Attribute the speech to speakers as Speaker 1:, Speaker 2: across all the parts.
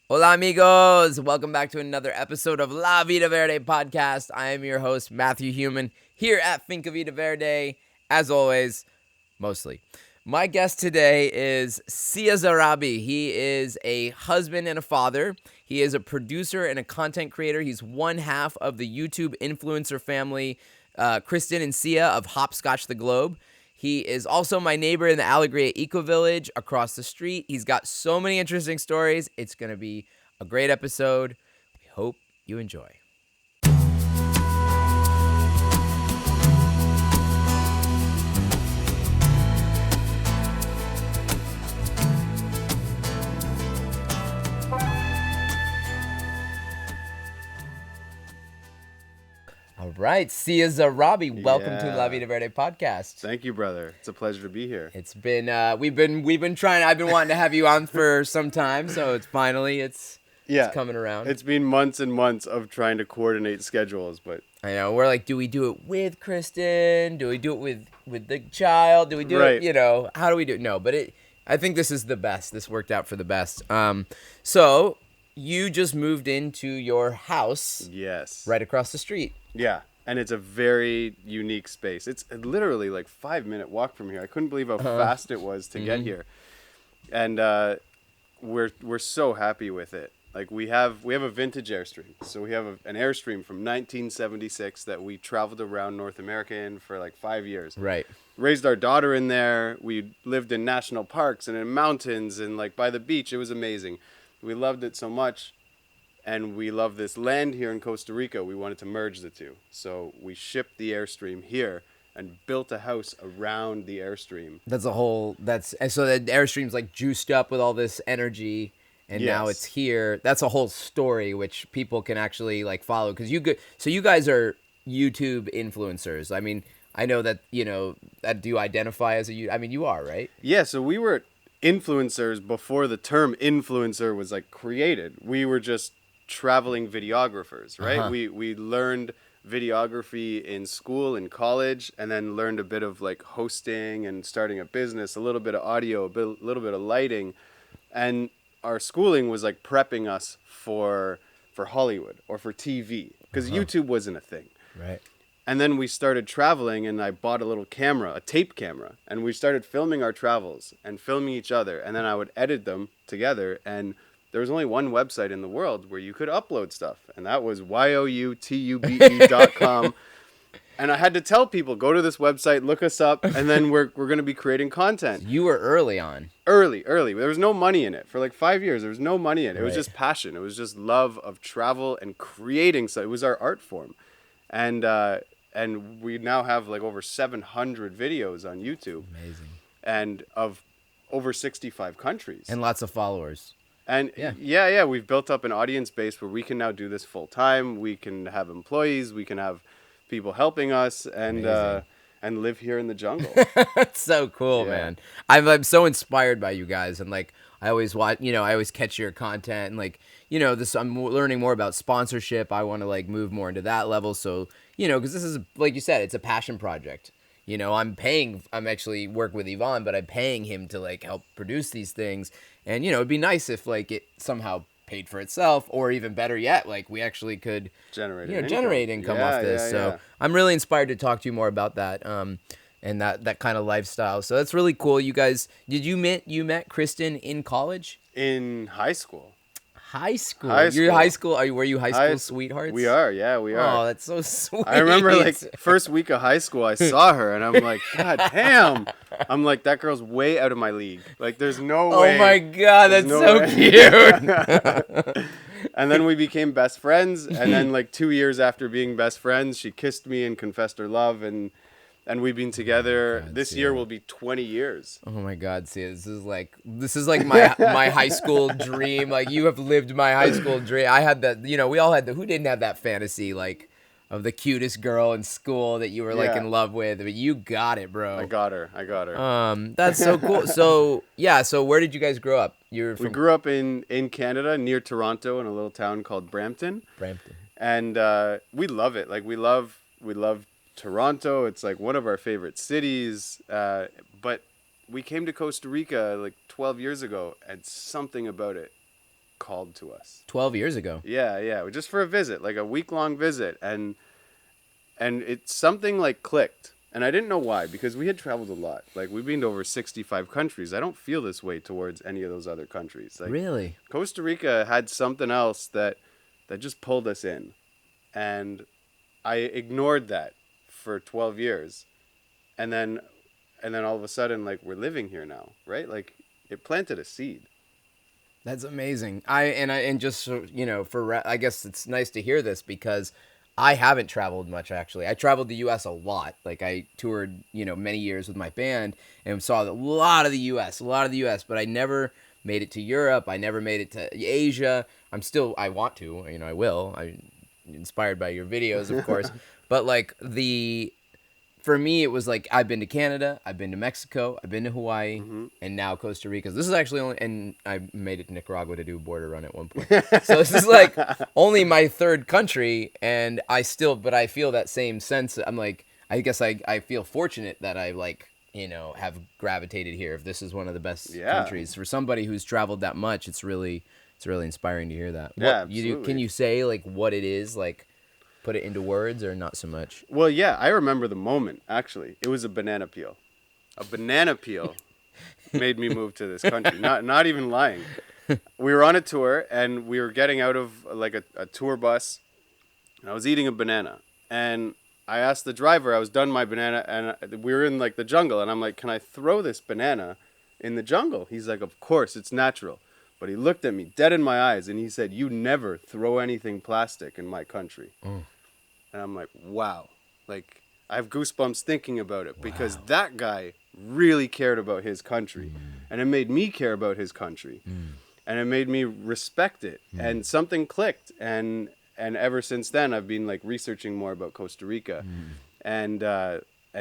Speaker 1: Hola amigos! Welcome back to another episode of La Vida Verde podcast. I am your host, Matthew Human, here at Vida Verde, as always, mostly. My guest today is Zarrabi. He is a husband and a father. He is a producer and a content creator. He's one half of the YouTube influencer family, Kristen and Sia of Hopscotch the Globe. He is also my neighbor in the Aligria Eco Village across the street. He's got so many interesting stories. It's going to be a great episode. We hope you enjoy. All right, Sia Zarrabi, welcome to La Vida Verde podcast.
Speaker 2: Thank you, brother. It's a pleasure to be here.
Speaker 1: It's been we've been trying. I've been wanting to have you on for some time, so it's coming around.
Speaker 2: It's been months and months of trying to coordinate schedules, but
Speaker 1: I know we're like, do we do it with Kristen? Do we do it with the child? Do we do it? How do we do it? No, but I think this is the best. This worked out for the best. So you just moved into your house.
Speaker 2: Yes.
Speaker 1: Right across the street.
Speaker 2: Yeah, and it's a very unique space. It's literally like 5-minute walk from here. I couldn't believe how fast it was to get here, and we're so happy with it. Like we have a vintage Airstream, so we have an Airstream from 1976 that we traveled around North America in for like 5 years.
Speaker 1: Right.
Speaker 2: Raised our daughter in there. We lived in national parks and in mountains and like by the beach. It was amazing. We loved it so much. And we love this land here in Costa Rica. We wanted to merge the two. So we shipped the Airstream here and built a house around the Airstream.
Speaker 1: So the Airstream's like juiced up with all this energy, and now it's here. That's a whole story which people can actually like follow, because you guys are YouTube influencers. I mean, I know that, that do you identify as you are, right?
Speaker 2: Yeah, so we were influencers before the term influencer was like created. We were just traveling videographers, right? We learned videography in school, in college, and then learned a bit of like hosting and starting a business, a little bit of audio, a little bit of lighting, and our schooling was like prepping us for Hollywood or for TV, because YouTube wasn't a thing.
Speaker 1: Right.
Speaker 2: And then we started traveling, and I bought a little camera, a tape camera, and we started filming our travels and filming each other, and then I would edit them together, and there was only one website in the world where you could upload stuff, and that was youtube.com. And I had to tell people, go to this website, look us up, and then we're going to be creating content.
Speaker 1: You were early on.
Speaker 2: Early. There was no money in it. For like 5 years, there was no money in it. It was
Speaker 1: Right.
Speaker 2: just passion. It was just love of travel and creating. So it was our art form. And we now have like over 700 videos on YouTube.
Speaker 1: Amazing.
Speaker 2: And of over 65 countries.
Speaker 1: And lots of followers.
Speaker 2: And yeah, we've built up an audience base where we can now do this full time. We can have employees. We can have people helping us, and live here in the jungle.
Speaker 1: That's so cool, man. I'm so inspired by you guys, and like I always watch. I always catch your content, and like I'm learning more about sponsorship. I want to like move more into that level. So because this is, like you said, it's a passion project. I'm actually working with Yvonne, but I'm paying him to like help produce these things. And, it'd be nice if like it somehow paid for itself, or even better yet, like we actually could generate income off this. So I'm really inspired to talk to you more about that. And that kind of lifestyle. So that's really cool. You guys, you met Kristen in college?
Speaker 2: In high school.
Speaker 1: High school. You're high school. Were you high school sweethearts?
Speaker 2: We are. Yeah, we are.
Speaker 1: Oh, that's so sweet.
Speaker 2: I remember like first week of high school, I saw her and I'm like, God damn. I'm like, that girl's way out of my league. Like, there's no way.
Speaker 1: Oh my God, that's so cute.
Speaker 2: And then we became best friends. And then like 2 years after being best friends, she kissed me and confessed her love. And we've been together. This year will be 20 years.
Speaker 1: Oh my God, Sia, this is like my high school dream. Like, you have lived my high school dream. I had that, we all had who didn't have that fantasy, like, of the cutest girl in school that you were like in love with, but you got it, bro.
Speaker 2: I got her.
Speaker 1: That's so cool. So where did you guys grow up?
Speaker 2: We grew up in Canada, near Toronto, in a little town called Brampton. And we love it. Like, we love Toronto. It's like one of our favorite cities. But we came to Costa Rica like 12 years ago, and something about it called to us.
Speaker 1: 12 years ago.
Speaker 2: Yeah, just for a visit, like a week-long visit, and it's something like clicked. And I didn't know why, because we had traveled a lot. Like, we've been to over 65 countries. I don't feel this way towards any of those other countries. Like,
Speaker 1: Really?
Speaker 2: Costa Rica had something else that just pulled us in. And I ignored that for 12 years. And then all of a sudden, like, we're living here now, right? Like, it planted a seed.
Speaker 1: That's amazing. And just so, I guess it's nice to hear this because I haven't traveled much, actually. I traveled the U.S. a lot. Like, I toured, many years with my band and saw a lot of the U.S., but I never made it to Europe. I never made it to Asia. I want to, I will. I'm inspired by your videos, of course. But, like, for me, it was like I've been to Canada, I've been to Mexico, I've been to Hawaii, and now Costa Rica. This is actually and I made it to Nicaragua to do a border run at one point. So this is like only my third country, and I feel that same sense. I'm like, I guess I feel fortunate that I have gravitated here. If this is one of the best countries for somebody who's traveled that much, it's really inspiring to hear that.
Speaker 2: Absolutely.
Speaker 1: Can you say like what it is like? Put it into words or not so much?
Speaker 2: Well, yeah, I remember the moment, actually. It was a banana peel. A banana peel made me move to this country. Not even lying. We were on a tour, and we were getting out of like a tour bus, and I was eating a banana. And I asked the driver, I was done my banana, and we were in like the jungle, and I'm like, can I throw this banana in the jungle? He's like, of course, it's natural. But he looked at me dead in my eyes, and he said, you never throw anything plastic in my country. And I'm like, wow. Like, I have goosebumps thinking about it because that guy really cared about his country. And it made me care about his country. And it made me respect it. And something clicked. And ever since then, I've been, like, researching more about Costa Rica and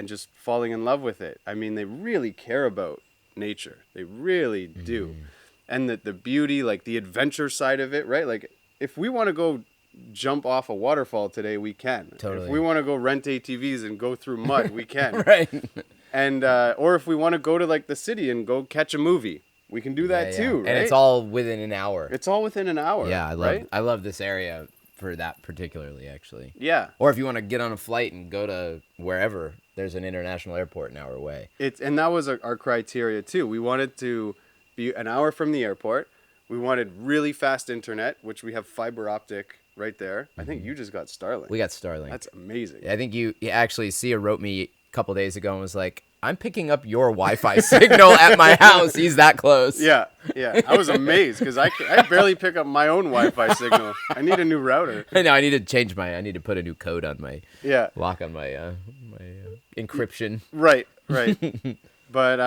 Speaker 2: just falling in love with it. I mean, they really care about nature. They really do. And the beauty, like, the adventure side of it, right? Like, if we want to go jump off a waterfall today, we can.
Speaker 1: Totally.
Speaker 2: If we want to go rent ATVs and go through mud, we can.
Speaker 1: Right.
Speaker 2: And or if we want to go to like the city and go catch a movie, we can do that too, right?
Speaker 1: And it's all within an hour.
Speaker 2: It's all within an hour.
Speaker 1: Yeah, I love this area for that particularly, actually.
Speaker 2: Yeah.
Speaker 1: Or if you want to get on a flight and go to wherever, there's an international airport an hour away.
Speaker 2: And that was our criteria too. We wanted to be an hour from the airport. We wanted really fast internet, which we have fiber optic right there. I think you just got Starlink.
Speaker 1: We got Starlink.
Speaker 2: That's amazing.
Speaker 1: I think you actually, Sia wrote me a couple days ago and was like, I'm picking up your Wi-Fi signal at my house. He's that close.
Speaker 2: Yeah. I was amazed because I barely pick up my own Wi-Fi signal. I need a new router.
Speaker 1: I know. I need to put a new code on my lock on my encryption.
Speaker 2: Right. But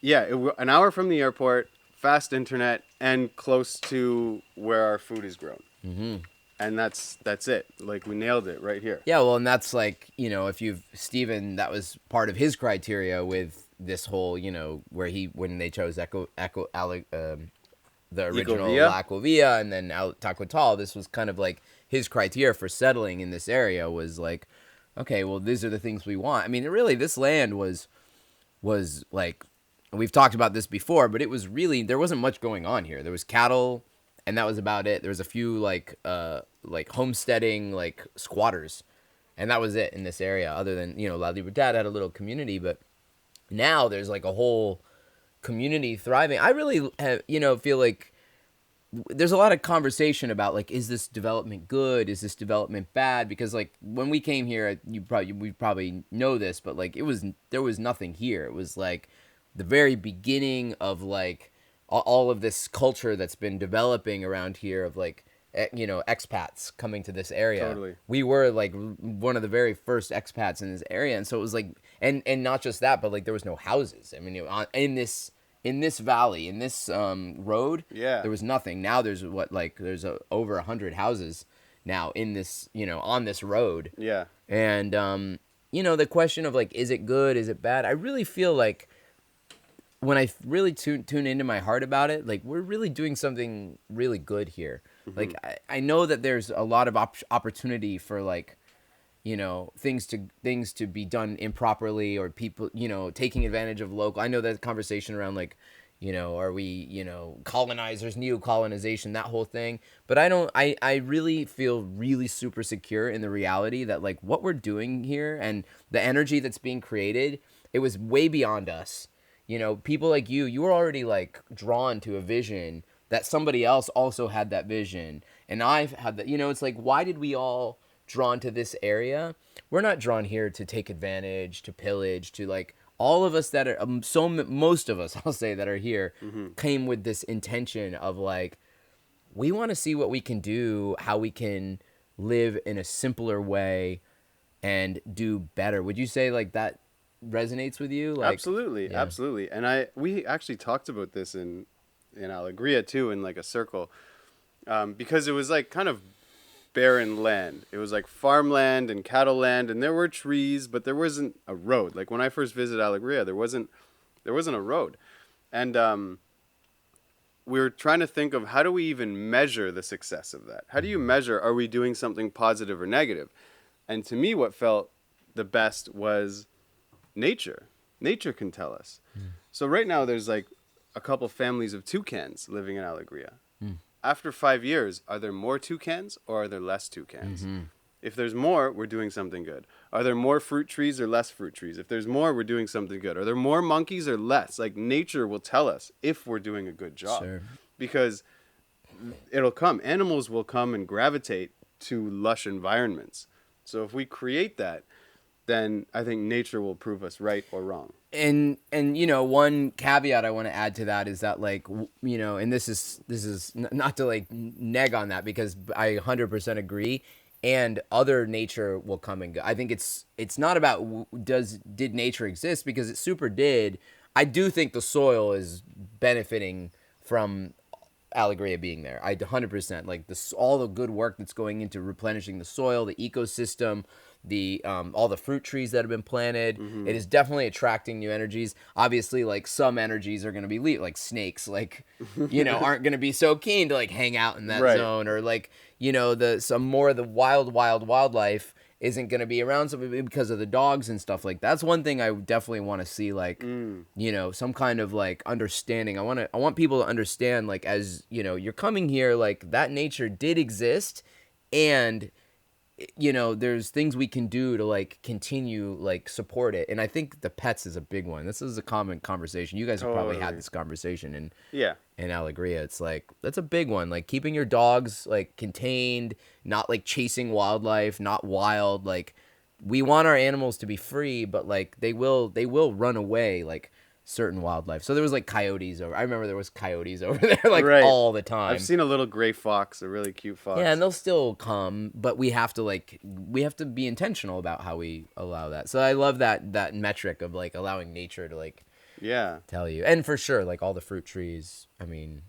Speaker 2: an hour from the airport, fast internet, and close to where our food is grown. And that's it. Like, we nailed it right here.
Speaker 1: Yeah, well, and that's like, Steven, that was part of his criteria with this whole, when they chose the original Aquavia and then Taquatal, this was kind of like his criteria for settling in this area was like, okay, well, these are the things we want. I mean, really, this land was like, we've talked about this before, but it was really, there wasn't much going on here. There was cattle, and that was about it. There was a few like homesteading, like squatters, and that was it in this area. Other than La Libertad had a little community, but now there's like a whole community thriving. I really have, feel like there's a lot of conversation about like, is this development good? Is this development bad? Because like when we came here, we probably know this, but like there was nothing here. It was like the very beginning of like all of this culture that's been developing around here of like, expats coming to this area.
Speaker 2: Totally.
Speaker 1: We were like one of the very first expats in this area. And so it was like, and not just that, but like there was no houses. I mean, in this valley, in this road, there was nothing. Now there's over 100 houses now in this, on this road.
Speaker 2: Yeah.
Speaker 1: And, the question of like, is it good? Is it bad? I really feel like, when I really tune into my heart about it, like we're really doing something really good here. Like I know that there's a lot of opportunity for like, things to be done improperly or people, taking advantage of local. I know that conversation around like, You know, are we, you know, colonizers, neo-colonization, that whole thing. But I really feel really super secure in the reality that like what we're doing here and the energy that's being created, it was way beyond us. You know, people like you were already like drawn to a vision that somebody else also had that vision. And I've had that, you know, it's like, why did we all drawn to this area? We're not drawn here to take advantage, to pillage, to like, all of us that are most of us I'll say that are here came with this intention of like we want to see what we can do, how we can live in a simpler way and do better. Would you say like that resonates with you? Like
Speaker 2: Absolutely,
Speaker 1: yeah.
Speaker 2: absolutely. And we actually talked about this in Aligria too, in like a circle, because it was like kind of barren land. It was like farmland and cattle land, and there were trees, but there wasn't a road. Like when I first visited Alegria, there wasn't a road, and we were trying to think of how do we even measure the success of that? How do you measure, are we doing something positive or negative? And to me, what felt the best was nature. Nature can tell us. So right now, there's like a couple families of toucans living in Alegria. After 5 years, are there more toucans or are there less toucans? If there's more, we're doing something good. Are there more fruit trees or less fruit trees? If there's more, we're doing something good. Are there more monkeys or less? Like nature will tell us if we're doing a good job.
Speaker 1: Sure.
Speaker 2: Because it'll come. Animals will come and gravitate to lush environments. So if we create that, then I think nature will prove us right or wrong.
Speaker 1: And you know, one caveat I want to add to that is that like you know, and this is not to like neg on that because I 100% agree, and other nature will come and go. I think it's not about did nature exist, because it super did. I do think the soil is benefiting from Alegria being there. I 100% like this, all the good work that's going into replenishing the soil, the ecosystem, the all the fruit trees that have been planted. It is definitely attracting new energies. Obviously, like some energies are going to be like snakes, like you know, aren't going to be so keen to like hang out in that zone, or like you know, some more of the wildlife isn't going to be around because of the dogs and stuff like that. That's one thing I definitely want to see, like you know, some kind of like understanding. I want people to understand, like, as you know, you're coming here, like that nature did exist, and you know, there's things we can do to like continue like support it. And I think the pets is a big one. This is a common conversation. You guys have probably had this conversation in Alegria. It's like, that's a big one. Like keeping your dogs like contained, not like chasing wildlife, not wild. Like we want our animals to be free, but like they will run away, like certain wildlife. So there was like coyotes over. I remember there was coyotes over there like all the time.
Speaker 2: I've seen a little gray fox, a really cute fox.
Speaker 1: Yeah, and they'll still come, but we have to be intentional about how we allow that. So I love that metric of like allowing nature to like tell you. And for sure, like all the fruit trees, I mean,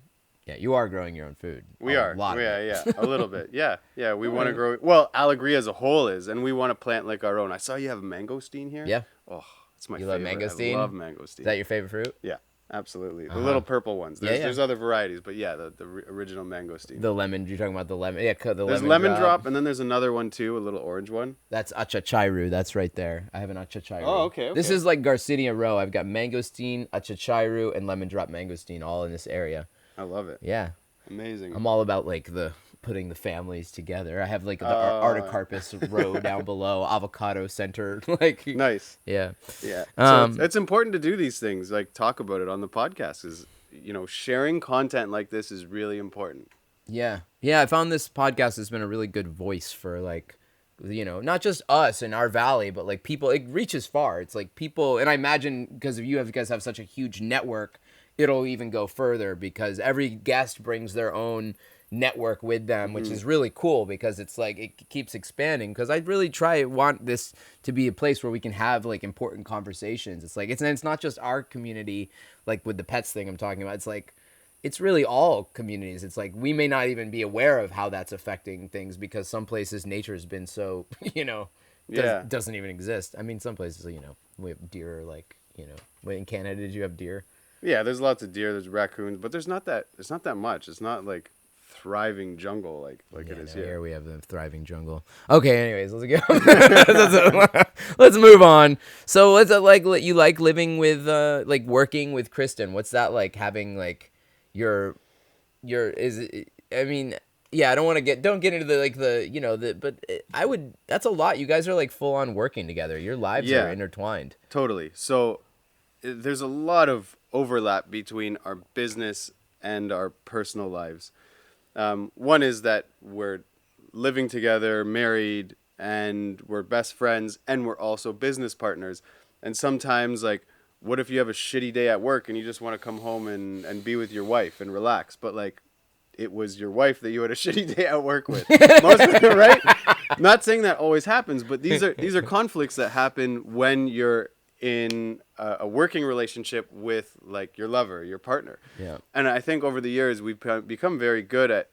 Speaker 1: yeah, you are growing your own food.
Speaker 2: We are. A little bit. Yeah. We want to grow. Well, Alegria as a whole is, and we want to plant like our own. I saw you have a mangosteen here.
Speaker 1: Yeah.
Speaker 2: Oh, it's my
Speaker 1: favorite.
Speaker 2: You
Speaker 1: love mangosteen?
Speaker 2: I love mangosteen.
Speaker 1: Is that your favorite fruit?
Speaker 2: Yeah, absolutely. The little purple ones. There's other varieties, but yeah, the original mangosteen.
Speaker 1: The lemon. You're talking about the lemon. Yeah,
Speaker 2: there's lemon drop, and then there's another one too, a little orange one.
Speaker 1: That's achachairu. That's right there. I have an achachairu.
Speaker 2: Oh, okay.
Speaker 1: This is like Garcinia row. I've got mangosteen, achachairu, and lemon drop mangosteen all in this area.
Speaker 2: I love it.
Speaker 1: Yeah.
Speaker 2: Amazing.
Speaker 1: I'm all about like putting the families together. I have like the Artocarpus row down below, avocado center. Like
Speaker 2: nice.
Speaker 1: Yeah.
Speaker 2: So it's important to do these things, like talk about it on the podcast. Is you know, sharing content like this is really important.
Speaker 1: Yeah. I found this podcast has been a really good voice for like, you know, not just us in our valley, but like people. It reaches far. It's like people, and I imagine because of you guys have such a huge network, it'll even go further because every guest brings their own network with them, which is really cool because it's like it keeps expanding. Because I really want this to be a place where we can have like important conversations. It's like it's not just our community, like with the pets thing I'm talking about. It's like it's really all communities. It's like we may not even be aware of how that's affecting things because some places nature has been so you know doesn't even exist. I mean, some places, you know, we have deer, like, you know, in Canada, did you have deer?
Speaker 2: Yeah, there's lots of deer, there's raccoons, but there's not that much. It's not like thriving jungle like it is
Speaker 1: Here
Speaker 2: here.
Speaker 1: we have the thriving jungle. Okay, anyways, let's go. Let's move on. So what's it like? You like living with, like working with Kristen? What's that like? Having like your I mean, yeah, I don't want to don't get into but I would. That's a lot. You guys are like full on working together. Your lives are intertwined.
Speaker 2: Totally. So there's a lot of overlap between our business and our personal lives. One is that we're living together, married, and we're best friends, and we're also business partners. And sometimes, like, what if you have a shitty day at work and you just want to come home and be with your wife and relax? But, like, it was your wife that you had a shitty day at work with. Right? Not saying that always happens, but these are conflicts that happen when you're in a working relationship with like your lover, your partner.
Speaker 1: Yeah.
Speaker 2: And I think over the years we've become very good at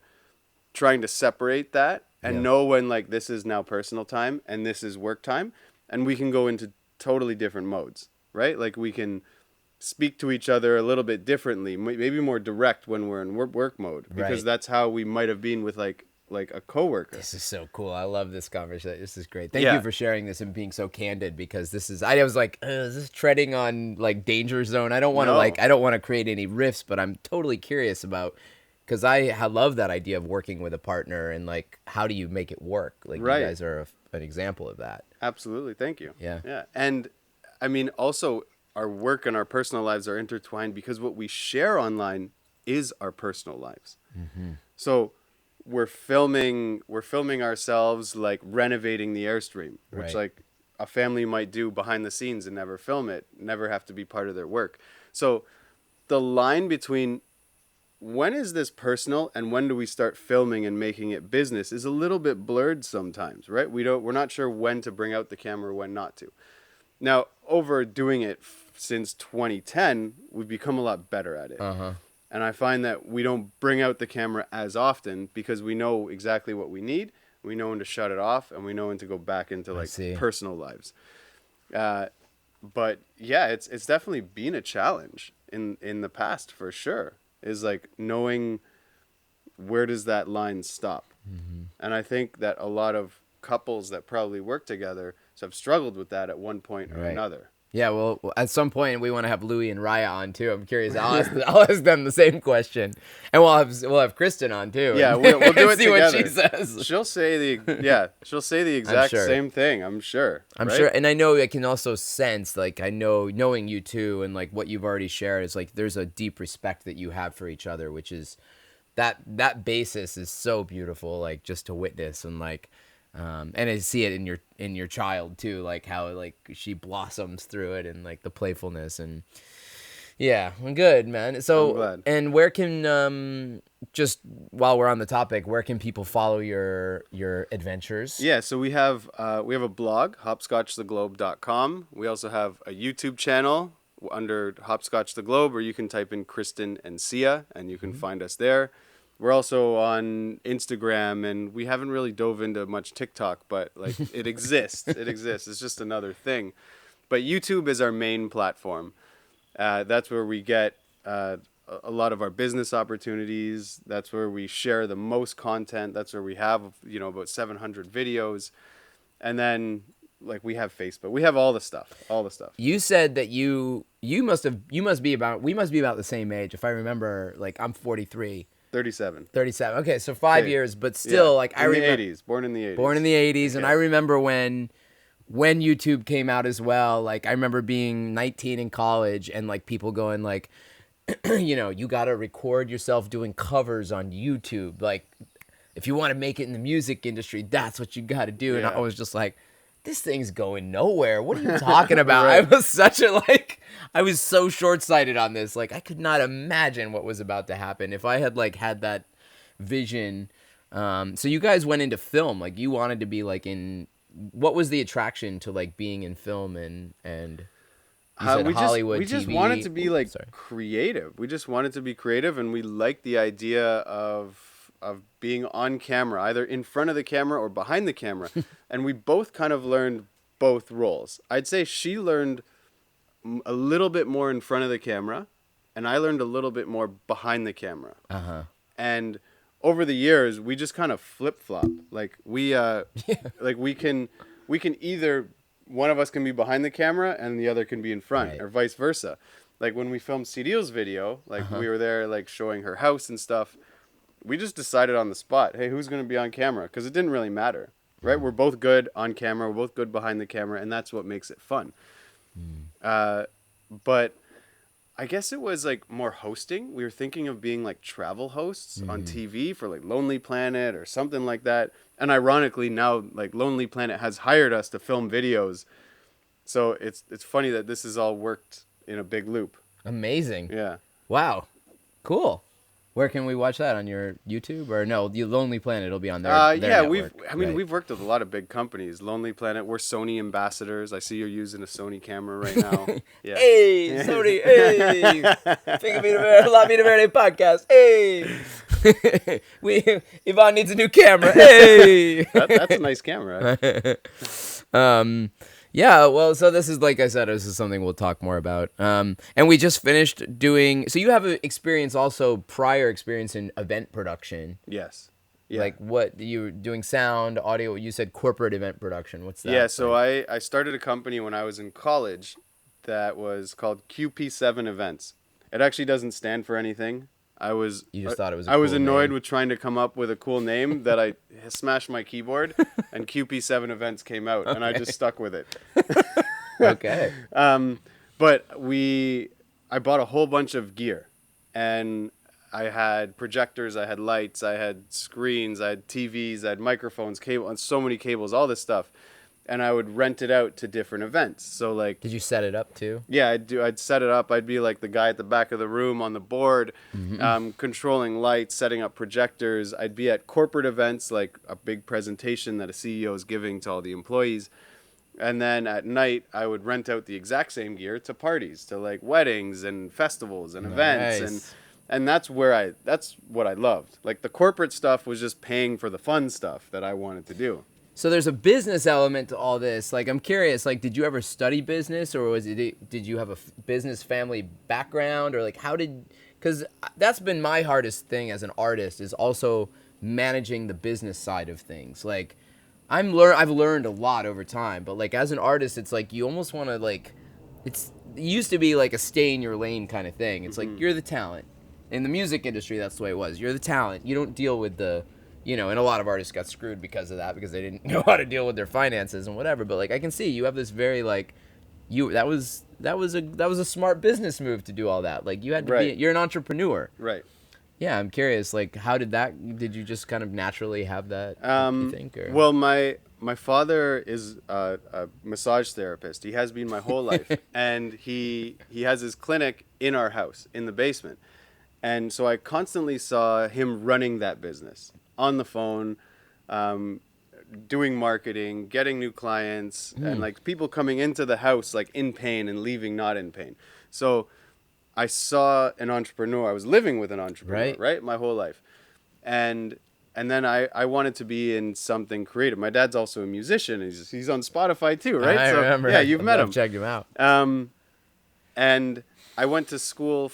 Speaker 2: trying to separate that and know when like this is now personal time and this is work time, and we can go into totally different modes, right? Like we can speak to each other a little bit differently, maybe more direct when we're in work mode, because that's how we might have been with like a coworker.
Speaker 1: This is so cool. I love this conversation. This is great. Thank you for sharing this and being so candid, because I was like, is this treading on like danger zone? I don't want to I don't want to create any rifts, but I'm totally curious about, because I love that idea of working with a partner and like, how do you make it work? Like you guys are an example of that.
Speaker 2: Absolutely. Thank you.
Speaker 1: Yeah.
Speaker 2: Yeah. And I mean, also our work and our personal lives are intertwined because what we share online is our personal lives. Mm-hmm. So we're filming ourselves like renovating the Airstream, which like a family might do behind the scenes and never film it, never have to be part of their work. So the line between when is this personal and when do we start filming and making it business is a little bit blurred sometimes, right? We're not sure when to bring out the camera, when not to. Now, over doing it since 2010, we've become a lot better at it.
Speaker 1: Uh-huh.
Speaker 2: And I find that we don't bring out the camera as often because we know exactly what we need. We know when to shut it off, and we know when to go back into like personal lives. But yeah, it's definitely been a challenge in the past for sure. Is like knowing where does that line stop. Mm-hmm. And I think that a lot of couples that probably work together have struggled with that at one point or another.
Speaker 1: Yeah, well, at some point we want to have Louie and Raya on too. I'm curious. I'll ask them the same question, and we'll have Kristen on too.
Speaker 2: Yeah, we'll do it
Speaker 1: see
Speaker 2: together.
Speaker 1: What she says.
Speaker 2: She'll say the exact same thing. I'm sure.
Speaker 1: I'm sure, and I know I can also sense, like I know knowing you too, and like what you've already shared is like there's a deep respect that you have for each other, which is that basis is so beautiful, like just to witness and like. And I see it in your child too, like how like she blossoms through it and like the playfulness and yeah, good man. So and where can just while we're on the topic, where can people follow your adventures?
Speaker 2: Yeah, so we have a blog, hopscotchtheglobe.com. We also have a YouTube channel under Hopscotch the Globe, or you can type in Kristen and Sia and you can find us there. We're also on Instagram, and we haven't really dove into much TikTok, but like it exists. It exists. It's just another thing. But YouTube is our main platform. That's where we get a lot of our business opportunities. That's where we share the most content. That's where we have about 700 videos, and then like we have Facebook. We have all the stuff.
Speaker 1: You said that we must be about the same age. If I remember, like I'm 43.
Speaker 2: 37.
Speaker 1: Okay, so 5 years, but still, like I remember.
Speaker 2: Born in the 80s.
Speaker 1: Born in the 80s, and I remember when YouTube came out as well. Like I remember being 19 in college, and like people going like, you got to record yourself doing covers on YouTube. Like, if you want to make it in the music industry, that's what you got to do. And I was just like, this thing's going nowhere. What are you talking about? I was so short-sighted on this. Like, I could not imagine what was about to happen if I had like had that vision. So you guys went into film, like you wanted to be like in, what was the attraction to like being in film and you said Hollywood
Speaker 2: we just
Speaker 1: TV?
Speaker 2: wanted to be like creative. We just wanted to be creative, and we liked the idea of being on camera, either in front of the camera or behind the camera. And we both kind of learned both roles. I'd say she learned a little bit more in front of the camera, and I learned a little bit more behind the camera.
Speaker 1: Uh-huh.
Speaker 2: And over the years we just kind of flip flop. Like like we can either one of us can be behind the camera and the other can be in front,
Speaker 1: Right.
Speaker 2: or vice versa. Like when we filmed CDO's video, like we were there like showing her house and stuff. We just decided on the spot, hey, who's going to be on camera? Because it didn't really matter, right? We're both good on camera. We're both good behind the camera, and that's what makes it fun. But I guess it was like more hosting. We were thinking of being like travel hosts on TV for like Lonely Planet or something like that. And ironically, now like Lonely Planet has hired us to film videos. So it's funny that this has all worked in a big loop.
Speaker 1: Amazing.
Speaker 2: Yeah.
Speaker 1: Wow. Cool. Where can we watch that? On your YouTube? Or no, the Lonely Planet, it'll be on their
Speaker 2: Yeah,
Speaker 1: network.
Speaker 2: we've worked with a lot of big companies. Lonely Planet, we're Sony ambassadors. I see you're using a Sony camera right now. Yeah.
Speaker 1: Hey, Sony, hey. Finger Vida Verde, La Vida Verde podcast. Hey. Yvonne needs a new camera. Hey.
Speaker 2: That's a nice camera.
Speaker 1: Yeah, well, so this is, like I said, this is something we'll talk more about. And we just finished doing, so you have an experience also, prior experience in event production.
Speaker 2: Yes. Yeah.
Speaker 1: Like what, you were doing sound, audio, you said corporate event production. What's that?
Speaker 2: Yeah, so I started a company when I was in college that was called QP7 Events. It actually doesn't stand for anything.
Speaker 1: You just thought it was a
Speaker 2: I was
Speaker 1: cool
Speaker 2: annoyed
Speaker 1: name.
Speaker 2: with trying to come up with a cool name that I smashed my keyboard, and QP7 Events came out, and I just stuck with it.
Speaker 1: Okay.
Speaker 2: But I bought a whole bunch of gear, and I had projectors, I had lights, I had screens, I had TVs, I had microphones, cable, and so many cables, all this stuff. And I would rent it out to different events. So like,
Speaker 1: Did you set it up too?
Speaker 2: yeah, I'd set it up. I'd be like the guy at the back of the room on the board, controlling lights, setting up projectors. I'd be at corporate events, like a big presentation that a CEO is giving to all the employees. And then at night, I would rent out the exact same gear to parties, to like weddings and festivals and events.
Speaker 1: Nice.
Speaker 2: And that's what I loved. Like the corporate stuff was just paying for the fun stuff that I wanted to do.
Speaker 1: So there's a business element to all this. Like, I'm curious, like, did you ever study business, or did you have a business family background, or like, because that's been my hardest thing as an artist, is also managing the business side of things. Like, I've learned a lot over time, but like as an artist, it's like you almost want to like, it used to be like a stay in your lane kind of thing. It's like you're the talent. In the music industry, that's the way it was. You're the talent. You don't deal with the, and a lot of artists got screwed because of that, because they didn't know how to deal with their finances and whatever. But like, I can see you have this very like, that was a smart business move to do all that. Like you had to you're an entrepreneur.
Speaker 2: Right.
Speaker 1: Yeah, I'm curious. Like, did you just kind of naturally have that? You think? Or?
Speaker 2: Well, my father is a massage therapist. He has been my whole life, and he has his clinic in our house in the basement, and so I constantly saw him running that business on the phone, doing marketing, getting new clients, and like people coming into the house like in pain and leaving not in pain. So I saw an entrepreneur. I was living with an entrepreneur, right? My whole life. And then I wanted to be in something creative. My dad's also a musician. He's on Spotify too, right?
Speaker 1: I remember.
Speaker 2: Yeah, you've met him.
Speaker 1: I've checked him out.
Speaker 2: And I went to school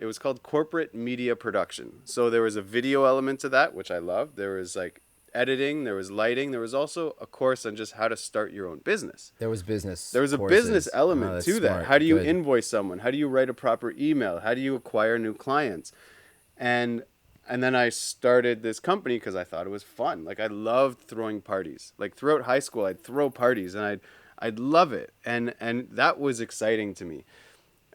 Speaker 2: it was called corporate media production. So there was a video element to that, which I loved. There was like editing, there was lighting, there was also a course on just how to start your own business.
Speaker 1: There was business.
Speaker 2: There was a
Speaker 1: courses.
Speaker 2: business element to that. How do you invoice someone? How do you write a proper email? How do you acquire new clients? And then I started this company because I thought it was fun. Like I loved throwing parties. Like throughout high school, I'd throw parties and I'd love it. And that was exciting to me.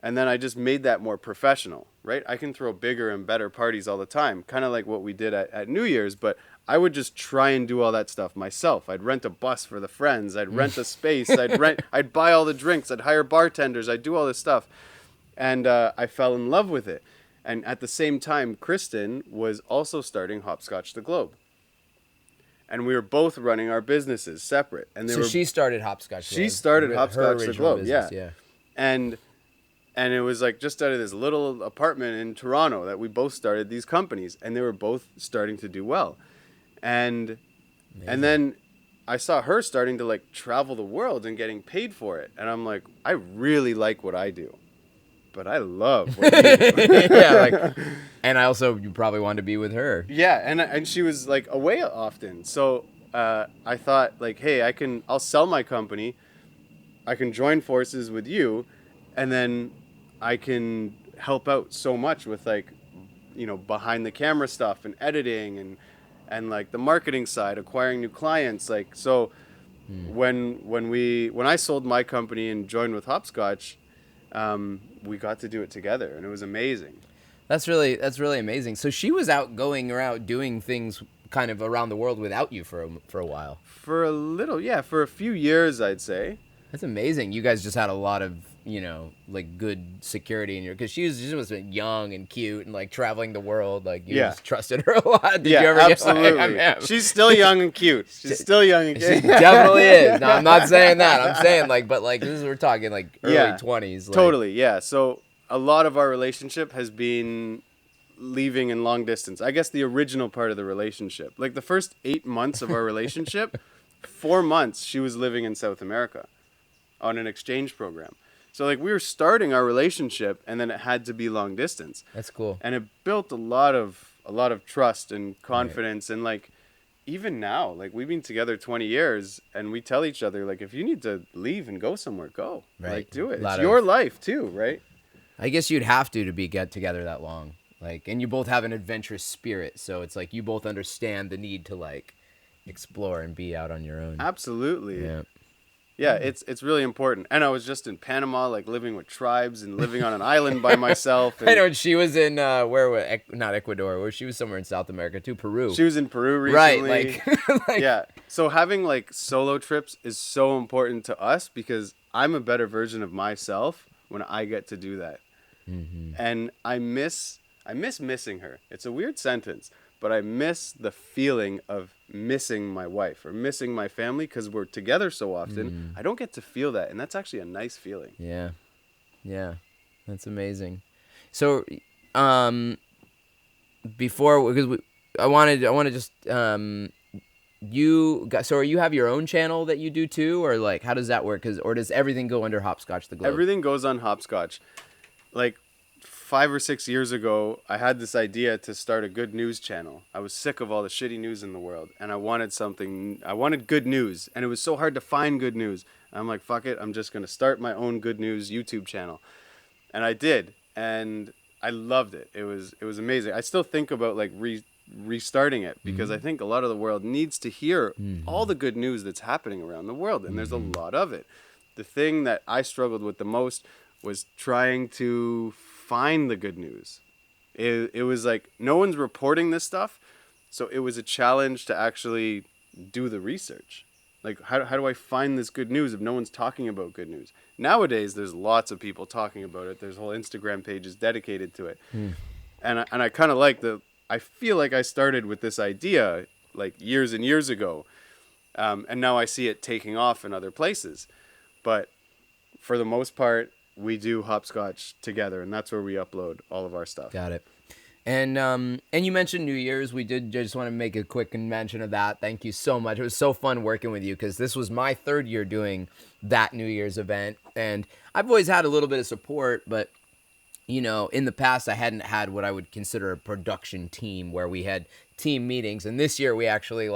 Speaker 2: And then I just made that more professional, right? I can throw bigger and better parties all the time, kind of like what we did at New Year's, but I would just try and do all that stuff myself. I'd rent a bus for the friends. I'd rent a space. I'd buy all the drinks. I'd hire bartenders. I'd do all this stuff. And I fell in love with it. And at the same time, Kristen was also starting Hopscotch the Globe. And we were both running our businesses separate. And
Speaker 1: she started Hopscotch.
Speaker 2: She started Hopscotch the Globe,
Speaker 1: business,
Speaker 2: yeah. And it was like just out of this little apartment in Toronto that we both started these companies, and they were both starting to do well. And then I saw her starting to like travel the world and getting paid for it. And I'm like, I really like what I do, but I love what you do.
Speaker 1: Yeah, like, and I also, you probably wanted to be with her.
Speaker 2: Yeah, and she was like away often, so I thought like, hey, I'll sell my company, I can join forces with you, and then I can help out so much with like, behind the camera stuff and editing and like the marketing side, acquiring new clients, like so. When I sold my company and joined with Hopscotch, we got to do it together, and it was amazing.
Speaker 1: That's really amazing. So she was out going around doing things kind of around the world without you for a while.
Speaker 2: For a little, yeah, for a few years, I'd say.
Speaker 1: That's amazing. You guys just had a lot of, like good security in your, because she was young and cute and like traveling the world. Like you just trusted her a lot. Did you ever
Speaker 2: absolutely.
Speaker 1: Get,
Speaker 2: she's still young and cute. She's still young and cute.
Speaker 1: She definitely is. No, I'm not saying that. I'm saying like, but like we're talking like early 20s. Like.
Speaker 2: Totally. Yeah. So a lot of our relationship has been leaving in long distance. I guess the original part of the relationship, like the first 8 months of our relationship, 4 months she was living in South America on an exchange program. So like we were starting our relationship, and then it had to be long distance.
Speaker 1: That's cool.
Speaker 2: And it built a lot of trust and confidence, and like even now, like we've been together 20 years, and we tell each other like, if you need to leave and go somewhere, go. Right. Like do it. It's your life too, right?
Speaker 1: I guess you'd have to get together that long. Like, and you both have an adventurous spirit, so it's like you both understand the need to like explore and be out on your own.
Speaker 2: Absolutely.
Speaker 1: Yeah.
Speaker 2: Yeah, it's really important. And I was just in Panama, like living with tribes and living on an island by myself. And
Speaker 1: I know she was in not Ecuador, where she was somewhere in South America too, Peru.
Speaker 2: She was in Peru recently.
Speaker 1: Right, like
Speaker 2: yeah. So having like solo trips is so important to us because I'm a better version of myself when I get to do that. Mm-hmm. And I miss missing her. It's a weird sentence, but I miss the feeling of missing my wife or missing my family because we're together so often. I don't get to feel that, and that's actually a nice feeling.
Speaker 1: Yeah, that's amazing. So, before because I wanted to just so you have your own channel that you do too, or like how does that work? Or does everything go under Hopscotch the Globe?
Speaker 2: Everything goes on Hopscotch. Like 5 or 6 years ago, I had this idea to start a good news channel. I was sick of all the shitty news in the world, and I wanted good news, and it was so hard to find good news. And I'm like, fuck it, I'm just going to start my own good news YouTube channel. And I did, and I loved it. It was amazing. I still think about like restarting it because I think a lot of the world needs to hear all the good news that's happening around the world, and there's a lot of it. The thing that I struggled with the most was trying to find the good news. It was like no one's reporting this stuff, so it was a challenge to actually do the research. Like how do I find this good news if no one's talking about good news? Nowadays there's lots of people talking about it. There's whole Instagram pages dedicated to it. And I kind of like I feel like I started with this idea like years and years ago, and now I see it taking off in other places. But for the most part, we do Hopscotch together, and that's where we upload all of our stuff.
Speaker 1: Got it. And you mentioned New Year's. I just want to make a quick mention of that. Thank you so much. It was so fun working with you because this was my 3rd year doing that New Year's event, and I've always had a little bit of support, but in the past I hadn't had what I would consider a production team where we had team meetings, and this year we actually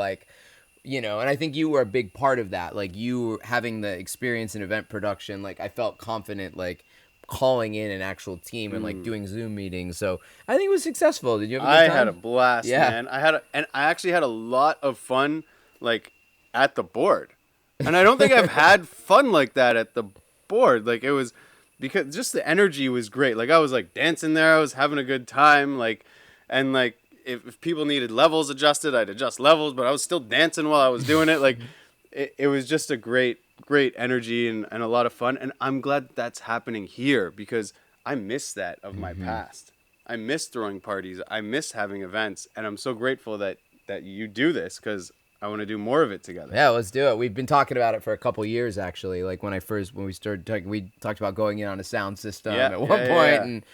Speaker 1: and I think you were a big part of that. Like you having the experience in event production, like I felt confident, like calling in an actual team and like doing Zoom meetings. So I think it was successful. Did you have a good time?
Speaker 2: I had a blast, man. I actually had a lot of fun, like at the board. And I don't think I've had fun like that at the board. Like it was because just the energy was great. Like I was like dancing there. I was having a good time. If people needed levels adjusted, I'd adjust levels, but I was still dancing while I was doing it. Like it was just a great energy and a lot of fun. And I'm glad that's happening here because I miss that of my past. I miss throwing parties. I miss having events. And I'm so grateful that you do this because I want to do more of it together.
Speaker 1: Yeah, let's do it. We've been talking about it for a couple years, actually. Like when we started talking, we talked about going in on a sound system at one point. And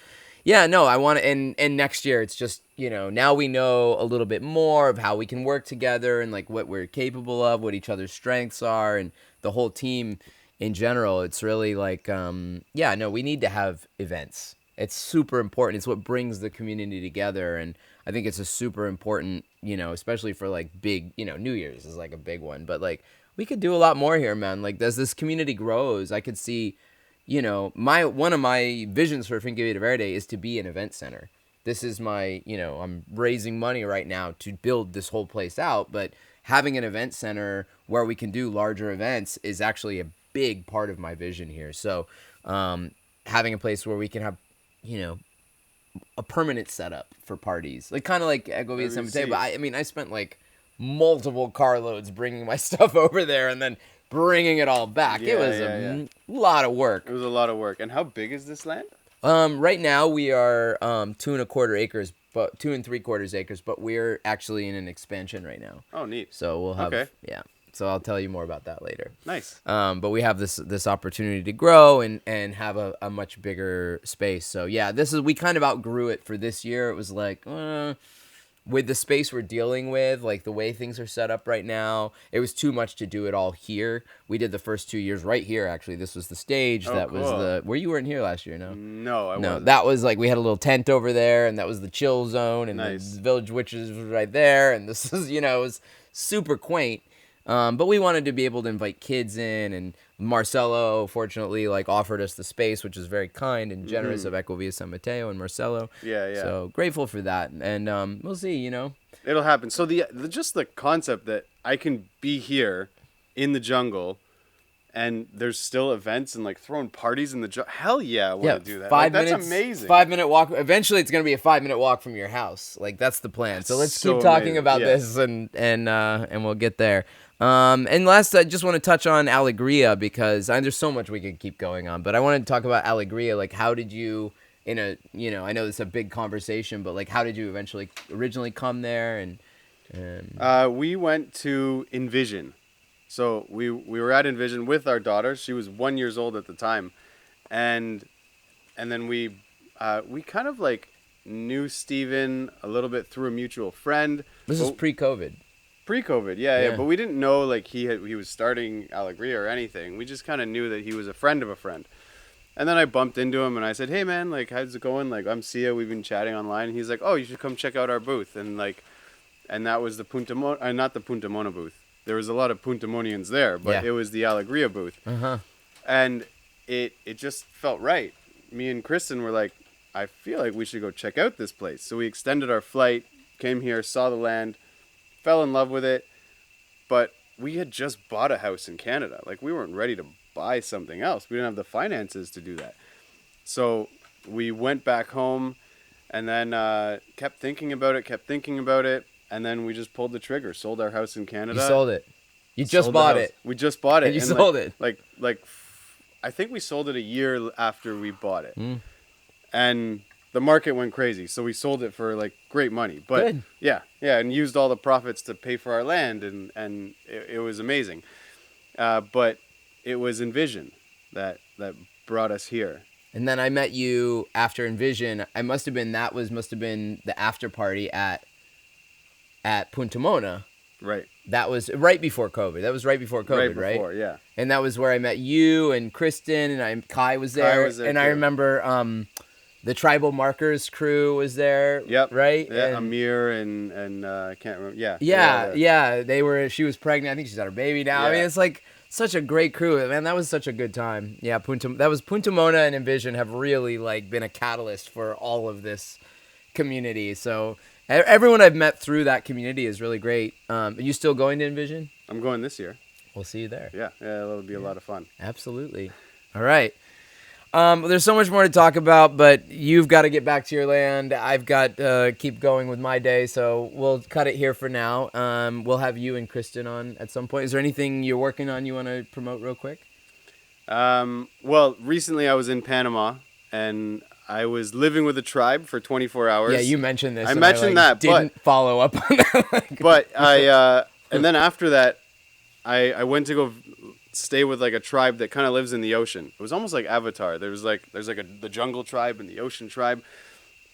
Speaker 1: yeah, no, I want to, and next year it's just, now we know a little bit more of how we can work together and like what we're capable of, what each other's strengths are, and the whole team in general, it's really like, yeah, no, we need to have events. It's super important. It's what brings the community together. And I think it's a super important, especially for like big, New Year's is like a big one. But like, we could do a lot more here, man. Like, as this community grows, I could see, one of my visions for Finca Vida Verde is to be an event center. This is my, I'm raising money right now to build this whole place out, but having an event center where we can do larger events is actually a big part of my vision here. So, having a place where we can have, a permanent setup for parties, like kind of like Ego Vida San Mateo. But I spent like multiple carloads bringing my stuff over there and then bringing it all back. It was a lot of work.
Speaker 2: It was a lot of work. And how big is this land?
Speaker 1: Right now we are 2.25 acres, but 2 3/4 acres, but we're actually in an expansion right now.
Speaker 2: Oh, neat.
Speaker 1: So we'll have So I'll tell you more about that later.
Speaker 2: Nice.
Speaker 1: But we have this opportunity to grow and have a much bigger space. So yeah, we kind of outgrew it for this year. It was like, with the space we're dealing with, like the way things are set up right now, it was too much to do it all here. We did the first 2 years right here, actually. This was the stage.
Speaker 2: Oh, cool.
Speaker 1: Where you weren't here last year, no?
Speaker 2: No, I wasn't.
Speaker 1: That was like, we had a little tent over there, and that was the chill zone, and
Speaker 2: nice.
Speaker 1: The Village Witches was right there, and this is, it was super quaint. But we wanted to be able to invite kids in, and Marcelo, fortunately, like offered us the space, which is very kind and generous of Ego Vida San Mateo and Marcelo.
Speaker 2: Yeah.
Speaker 1: So grateful for that, and we'll see.
Speaker 2: It'll happen. So just the concept that I can be here in the jungle, and there's still events and like throwing parties in the jungle. Hell yeah, I want to do that.
Speaker 1: 5 minutes.
Speaker 2: That's amazing.
Speaker 1: 5-minute walk. Eventually, it's gonna be a 5-minute walk from your house. Like that's the plan. So let's keep talking about this, and we'll get there. And last, I just want to touch on Aligria because there's so much we could keep going on, but I wanted to talk about Aligria. Like, how did you, I know it's a big conversation, but like, how did you originally come there? And
Speaker 2: we went to Envision. So we were at Envision with our daughter. She was 1 year old at the time, and then we kind of like knew Steven a little bit through a mutual friend.
Speaker 1: This is pre-COVID.
Speaker 2: Pre-COVID, yeah, but we didn't know like he was starting Aligria or anything. We just kind of knew that he was a friend of a friend. And then I bumped into him and I said, "Hey man, like how's it going? Like I'm Sia, we've been chatting online." And he's like, "Oh, you should come check out our booth." And that was the not the Punta Mona booth. There was a lot of Puntamonians there, but it was the Aligria booth.
Speaker 1: Uh-huh.
Speaker 2: And it just felt right. Me and Kristen were like, "I feel like we should go check out this place." So we extended our flight, came here, saw the land, fell in love with it, but we had just bought a house in Canada. Like we weren't ready to buy something else. We didn't have the finances to do that. So we went back home and then kept thinking about it. And then we just pulled the trigger, sold our house in Canada.
Speaker 1: You sold it. You just bought it.
Speaker 2: We just bought it.
Speaker 1: And you sold it.
Speaker 2: Like I think we sold it a year after we bought it. And the market went crazy, so we sold it for like great money. But
Speaker 1: good.
Speaker 2: Yeah, and used all the profits to pay for our land, and it was amazing. But it was Envision that brought us here.
Speaker 1: And then I met you after Envision. Must have been the after party at Punta Mona.
Speaker 2: Right.
Speaker 1: That was right before COVID. Right?
Speaker 2: Yeah.
Speaker 1: And that was where I met you and Kristen, and Kai was there. And
Speaker 2: too.
Speaker 1: I remember the Tribal Markers crew was there.
Speaker 2: Yep.
Speaker 1: Right?
Speaker 2: Yeah,
Speaker 1: and
Speaker 2: Amir and I can't remember. Yeah.
Speaker 1: Yeah. She was pregnant. I think she's had her baby now.
Speaker 2: Yeah.
Speaker 1: I mean, it's like such a great crew. Man, that was such a good time. Yeah, Punta Mona and Envision have really like been a catalyst for all of this community. So everyone I've met through that community is really great. Are you still going to Envision?
Speaker 2: I'm going this year.
Speaker 1: We'll see you there.
Speaker 2: Yeah, it'll be a lot of fun.
Speaker 1: Absolutely. All right. There's so much more to talk about, but you've got to get back to your land. I've got keep going with my day, so we'll cut it here for now. We'll have you and Kristen on at some point. Is there anything you're working on you want to promote real quick?
Speaker 2: Well, recently I was in Panama, and I was living with a tribe for 24 hours.
Speaker 1: Yeah, you mentioned this.
Speaker 2: I mentioned that,
Speaker 1: didn't follow up on that.
Speaker 2: But and then after that, I went to go stay with like a tribe that kind of lives in the ocean. It was almost like Avatar. There's the jungle tribe and the ocean tribe,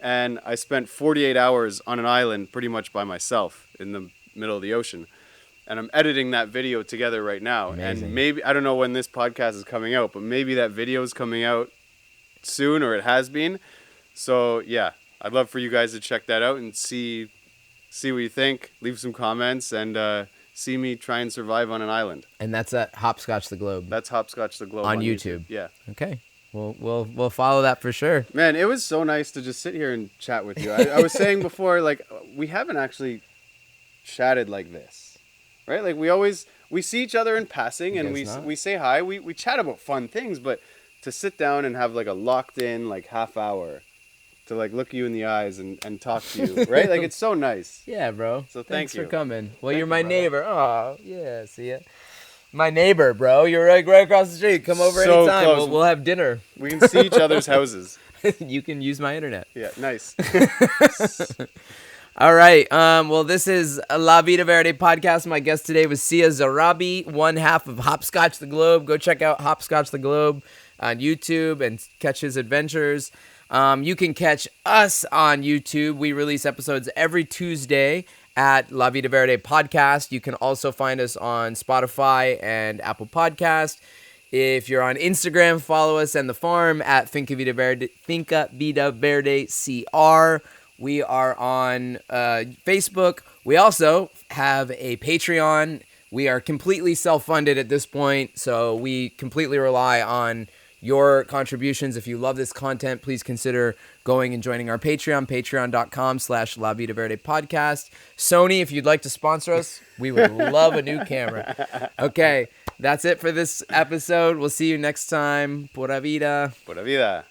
Speaker 2: and I spent 48 hours on an island pretty much by myself in the middle of the ocean. and I'm editing that video together right now.
Speaker 1: Amazing.
Speaker 2: And maybe, I don't know when this podcast is coming out, but maybe that video is coming out soon, or it has been. So yeah, I'd love for you guys to check that out and see what you think. Leave some comments and see me try and survive on an island.
Speaker 1: And that's at Hopscotch the Globe.
Speaker 2: That's Hopscotch the Globe
Speaker 1: on YouTube.
Speaker 2: Yeah.
Speaker 1: Okay. We'll follow that for sure.
Speaker 2: Man, it was so nice to just sit here and chat with you. I was saying before, like, we haven't actually chatted like this, right? Like, we see each other in passing and we say hi. We chat about fun things, but to sit down and have like a locked in like half hour to like look you in the eyes and talk to you, right? Like, it's so nice.
Speaker 1: Yeah, bro.
Speaker 2: So
Speaker 1: thanks
Speaker 2: you
Speaker 1: for coming. Well,
Speaker 2: Thank
Speaker 1: you're
Speaker 2: you,
Speaker 1: my
Speaker 2: brother.
Speaker 1: neighbor. Oh, yeah. See ya. My neighbor, bro. You're right across the street. Come over
Speaker 2: So
Speaker 1: anytime.
Speaker 2: close.
Speaker 1: We'll have dinner.
Speaker 2: We can see each other's houses.
Speaker 1: You can use my internet.
Speaker 2: Yeah, nice.
Speaker 1: All right. Well, this is a La Vida Verde podcast. My guest today was Sia Zarrabi, one half of Hopscotch the Globe. Go check out Hopscotch the Globe on YouTube and catch his adventures. You can catch us on YouTube. We release episodes every Tuesday at La Vida Verde Podcast. You can also find us on Spotify and Apple Podcast. If you're on Instagram, follow us and the farm at Finca Vida Verde CR. We are on Facebook. We also have a Patreon. We are completely self-funded at this point, so we completely rely on your contributions. If you love this content, please consider going and joining our Patreon, patreon.com/La Vida Verde Podcast. Sony, if you'd like to sponsor us, we would love a new camera. Okay, that's it for this episode. We'll see you next time. Pura vida.
Speaker 2: Pura vida.